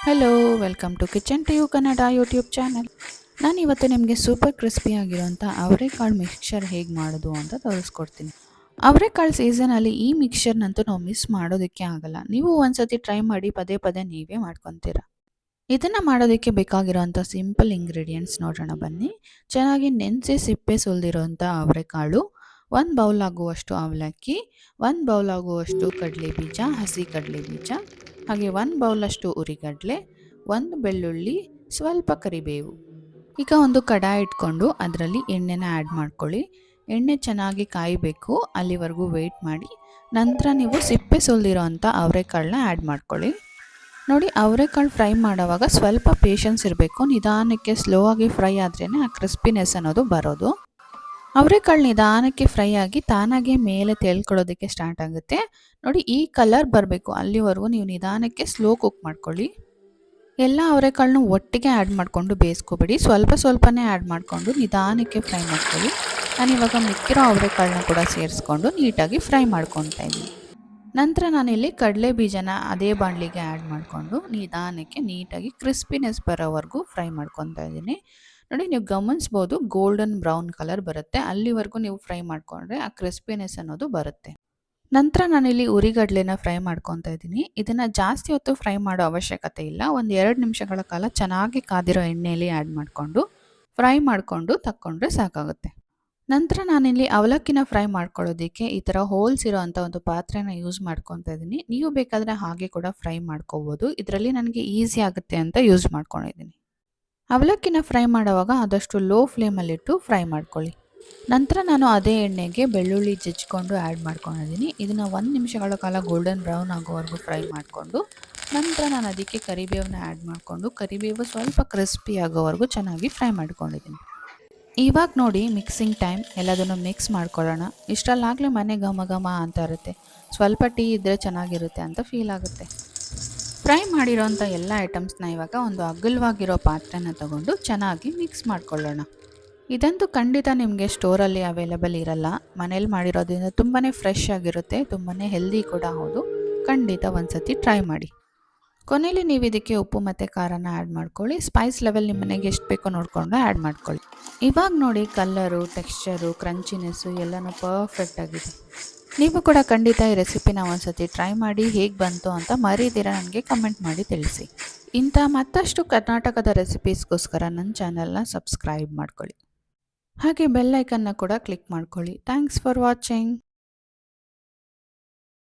Hello, welcome to kitchen to you Kannada YouTube channel. ನಾನಿವತ್ತು ನಿಮಗೆ super ಕ್ರಿಸ್ಪಿಯಾಗಿರೋಂಥ ಅವರೆಕಾಳು ಮಿಕ್ಸ್ಚರ್ ಹೇಗೆ ಮಾಡೋದು ಅಂತ ತೋರಿಸ್ಕೊಡ್ತೀನಿ. ಅವರೆಕಾಳು ಸೀಸನಲ್ಲಿ ಈ ಮಿಕ್ಸ್ಚರ್ನಂತೂ ನಾವು ಮಿಸ್ ಮಾಡೋದಕ್ಕೆ ಆಗಲ್ಲ. ನೀವು ಒಂದ್ಸತಿ ಟ್ರೈ ಮಾಡಿ, ಪದೇ ಪದೇ ನೀವೇ ಮಾಡ್ಕೊತೀರಾ. ಇದನ್ನು ಮಾಡೋದಕ್ಕೆ ಬೇಕಾಗಿರೋಂಥ ಸಿಂಪಲ್ ಇಂಗ್ರೀಡಿಯೆಂಟ್ಸ್ ನೋಡೋಣ ಬನ್ನಿ. ಚೆನ್ನಾಗಿ ನೆನೆಸಿ ಸಿಪ್ಪೆ ಸುಲಿದಿರೋಂಥ ಅವರೆಕಾಳು, 1 ಬೌಲ್ ಆಗುವಷ್ಟು ಅವಲಕ್ಕಿ, 1 ಬೌಲ್ ಆಗುವಷ್ಟು ಕಡಲೆ ಬೀಜ, ಹಸಿ ಕಡಲೆ ಬೀಜ, ಹಾಗೆ 1 ಬೌಲಷ್ಟು ಉರಿಗಡಲೆ, 1 ಬೆಳ್ಳುಳ್ಳಿ, ಸ್ವಲ್ಪ ಕರಿಬೇವು. ಈಗ ಒಂದು ಕಡಾಯಿ ಇಟ್ಕೊಂಡು ಅದರಲ್ಲಿ ಎಣ್ಣೆನ ಆ್ಯಡ್ ಮಾಡ್ಕೊಳ್ಳಿ. ಎಣ್ಣೆ ಚೆನ್ನಾಗಿ ಕಾಯಬೇಕು, ಅಲ್ಲಿವರೆಗೂ ವೆಯ್ಟ್ ಮಾಡಿ. ನಂತರ ನೀವು ಸಿಪ್ಪೆ ಸುಲಿದಿರೋ ಅಂಥ ಅವರೆಕಾಳನ್ನ ಆ್ಯಡ್ ಮಾಡ್ಕೊಳ್ಳಿ. ನೋಡಿ, ಅವರೆಕಾಳು ಫ್ರೈ ಮಾಡೋವಾಗ ಸ್ವಲ್ಪ ಪೇಷನ್ಸ್ ಇರಬೇಕು. ನಿಧಾನಕ್ಕೆ ಸ್ಲೋ ಆಗಿ ಫ್ರೈ ಆದ್ರೇ ಆ ಕ್ರಿಸ್ಪಿನೆಸ್ ಅನ್ನೋದು ಬರೋದು. ಅವರೆಕಾಳು ನಿಧಾನಕ್ಕೆ ಫ್ರೈ ಆಗಿ ತಾನಾಗೆ ಮೇಲೆ ತೇಲ್ಕೊಳ್ಳೋದಕ್ಕೆ ಸ್ಟಾರ್ಟ್ ಆಗುತ್ತೆ. ನೋಡಿ, ಈ ಕಲರ್ ಬರಬೇಕು, ಅಲ್ಲಿವರೆಗೂ ನೀವು ನಿಧಾನಕ್ಕೆ ಸ್ಲೋ ಕುಕ್ ಮಾಡ್ಕೊಳ್ಳಿ. ಎಲ್ಲ ಅವರೆಕಾಳನ್ನು ಒಟ್ಟಿಗೆ ಆ್ಯಡ್ ಮಾಡಿಕೊಂಡು ಬೇಯಿಸ್ಕೊಬೇಡಿ, ಸ್ವಲ್ಪ ಸ್ವಲ್ಪನೇ ಆ್ಯಡ್ ಮಾಡಿಕೊಂಡು ನಿಧಾನಕ್ಕೆ ಫ್ರೈ ಮಾಡ್ಕೊಳ್ಳಿ. ನಾನಿವಾಗ ಮಿಕ್ಕಿರೋ ಅವರೆಕಾಳನ್ನ ಕೂಡ ಸೇರಿಸ್ಕೊಂಡು ನೀಟಾಗಿ ಫ್ರೈ ಮಾಡ್ಕೊತಾ ಇದ್ದೀನಿ. ನಂತರ ನಾನಿಲ್ಲಿ ಕಡಲೆ ಬೀಜನ ಅದೇ ಬಾಣಲಿಗೆ ಆ್ಯಡ್ ಮಾಡಿಕೊಂಡು ನಿಧಾನಕ್ಕೆ ನೀಟಾಗಿ ಕ್ರಿಸ್ಪಿನೆಸ್ ಬರೋವರೆಗೂ ಫ್ರೈ ಮಾಡ್ಕೊತಾ ಇದ್ದೀನಿ. ನೋಡಿ, ನೀವು ಗಮನಿಸ್ಬೋದು, ಗೋಲ್ಡನ್ ಬ್ರೌನ್ ಕಲರ್ ಬರುತ್ತೆ, ಅಲ್ಲಿವರೆಗೂ ನೀವು ಫ್ರೈ ಮಾಡಿಕೊಂಡ್ರೆ ಆ ಕ್ರಿಸ್ಪಿನೆಸ್ ಅನ್ನೋದು ಬರುತ್ತೆ. ನಂತರ ನಾನಿಲ್ಲಿ ಉರಿಗಡಲೆನ ಫ್ರೈ ಮಾಡ್ಕೊತಾ ಇದ್ದೀನಿ. ಇದನ್ನು ಜಾಸ್ತಿ ಹೊತ್ತು ಫ್ರೈ ಮಾಡೋ ಅವಶ್ಯಕತೆ ಇಲ್ಲ. ಒಂದು 2 ನಿಮಿಷಗಳ ಕಾಲ ಚೆನ್ನಾಗಿ ಕಾದಿರೋ ಎಣ್ಣೆಯಲ್ಲಿ ಆ್ಯಡ್ ಮಾಡಿಕೊಂಡು ಫ್ರೈ ಮಾಡಿಕೊಂಡು ತಕ್ಕೊಂಡ್ರೆ ಸಾಕಾಗುತ್ತೆ. ನಂತರ ನಾನಿಲ್ಲಿ ಅವಲಕ್ಕಿನ ಫ್ರೈ ಮಾಡ್ಕೊಳ್ಳೋದಕ್ಕೆ ಈ ಥರ ಹೋಲ್ಸ್ ಇರೋ ಅಂಥ ಒಂದು ಪಾತ್ರೆನ ಯೂಸ್ ಮಾಡ್ಕೊತಾ ಇದ್ದೀನಿ. ನೀವು ಬೇಕಾದರೆ ಹಾಗೆ ಕೂಡ ಫ್ರೈ ಮಾಡ್ಕೋಬೋದು. ಇದರಲ್ಲಿ ನನಗೆ ಈಸಿ ಆಗುತ್ತೆ ಅಂತ ಯೂಸ್ ಮಾಡ್ಕೊಂಡಿದ್ದೀನಿ. ಅವಲಕ್ಕಿನ ಫ್ರೈ ಮಾಡುವಾಗ ಆದಷ್ಟು ಲೋ ಫ್ಲೇಮಲ್ಲಿಟ್ಟು ಫ್ರೈ ಮಾಡ್ಕೊಳ್ಳಿ. ನಂತರ ನಾನು ಅದೇ ಎಣ್ಣೆಗೆ ಬೆಳ್ಳುಳ್ಳಿ ಜಜ್ಜಿಕೊಂಡು ಆ್ಯಡ್ ಮಾಡ್ಕೊಂಡಿದ್ದೀನಿ. ಇದನ್ನು 1 ನಿಮಿಷಗಳ ಕಾಲ ಗೋಲ್ಡನ್ ಬ್ರೌನ್ ಆಗೋವರೆಗೂ ಫ್ರೈ ಮಾಡಿಕೊಂಡು ನಂತರ ನಾನು ಅದಕ್ಕೆ ಕರಿಬೇವನ್ನ ಆ್ಯಡ್ ಮಾಡಿಕೊಂಡು ಕರಿಬೇವು ಸ್ವಲ್ಪ ಕ್ರಿಸ್ಪಿ ಆಗೋವರೆಗೂ ಚೆನ್ನಾಗಿ ಫ್ರೈ ಮಾಡ್ಕೊಂಡಿದ್ದೀನಿ. ಇವಾಗ ನೋಡಿ, ಮಿಕ್ಸಿಂಗ್ ಟೈಮ್, ಎಲ್ಲದನ್ನು ಮಿಕ್ಸ್ ಮಾಡ್ಕೊಳ್ಳೋಣ. ಇಷ್ಟರಲ್ಲಾಗಲೇ ಮನೆ ಘಮ ಘಮ ಅಂತ ಇರುತ್ತೆ. ಸ್ವಲ್ಪ ಟೀ ಇದ್ದರೆ ಚೆನ್ನಾಗಿರುತ್ತೆ ಅಂತ ಫೀಲ್ ಆಗುತ್ತೆ. ಫ್ರೈ ಮಾಡಿರೋಂಥ ಎಲ್ಲ ಐಟಮ್ಸ್ನ ಇವಾಗ ಒಂದು ಅಗಲವಾಗಿರೋ ಪಾತ್ರೆನ ತಗೊಂಡು ಚೆನ್ನಾಗಿ ಮಿಕ್ಸ್ ಮಾಡ್ಕೊಳ್ಳೋಣ. ಇದಂತೂ ಖಂಡಿತ ನಿಮಗೆ ಸ್ಟೋರಲ್ಲಿ ಅವೈಲೇಬಲ್ ಇರಲ್ಲ. ಮನೇಲಿ ಮಾಡಿರೋದ್ರಿಂದ ತುಂಬಾ ಫ್ರೆಶ್ ಆಗಿರುತ್ತೆ, ತುಂಬಾ ಹೆಲ್ದಿ ಕೂಡ ಹೌದು. ಖಂಡಿತ ಒಂದು ಸತಿ ಟ್ರೈ ಮಾಡಿ. ಕೊನೆಯಲ್ಲಿ ನೀವು ಇದಕ್ಕೆ ಉಪ್ಪು ಮತ್ತು ಖಾರನ ಆ್ಯಡ್ ಮಾಡ್ಕೊಳ್ಳಿ. ಸ್ಪೈಸ್ ಲೆವೆಲ್ ನಿಮ್ಮ ಮನೆಗೆ ಎಷ್ಟು ಬೇಕೋ ನೋಡಿಕೊಂಡು ಆ್ಯಡ್ ಮಾಡ್ಕೊಳ್ಳಿ. ಇವಾಗ ನೋಡಿ, ಕಲ್ಲರು, ಟೆಕ್ಸ್ಚರು, ಕ್ರಂಚಿನೆಸ್ಸು ಎಲ್ಲನೂ ಪರ್ಫೆಕ್ಟ್ ಆಗಿದೆ. ನೀವು ಕೂಡ ಖಂಡಿತ ಈ ರೆಸಿಪಿನ ಒಂದ್ಸತಿ ಟ್ರೈ ಮಾಡಿ, ಹೇಗೆ ಬಂತು ಅಂತ ಮರೀದಿರ ನನಗೆ ಕಮೆಂಟ್ ಮಾಡಿ ತಿಳಿಸಿ. ಇಂಥ ಮತ್ತಷ್ಟು ಕರ್ನಾಟಕದ ರೆಸಿಪೀಸ್ಗೋಸ್ಕರ ನನ್ನ ಚಾನಲ್ನ ಸಬ್ಸ್ಕ್ರೈಬ್ ಮಾಡ್ಕೊಳ್ಳಿ. ಹಾಗೆ ಬೆಲ್ ಐಕನ್ನ ಕೂಡ ಕ್ಲಿಕ್ ಮಾಡ್ಕೊಳ್ಳಿ. Thanks for watching.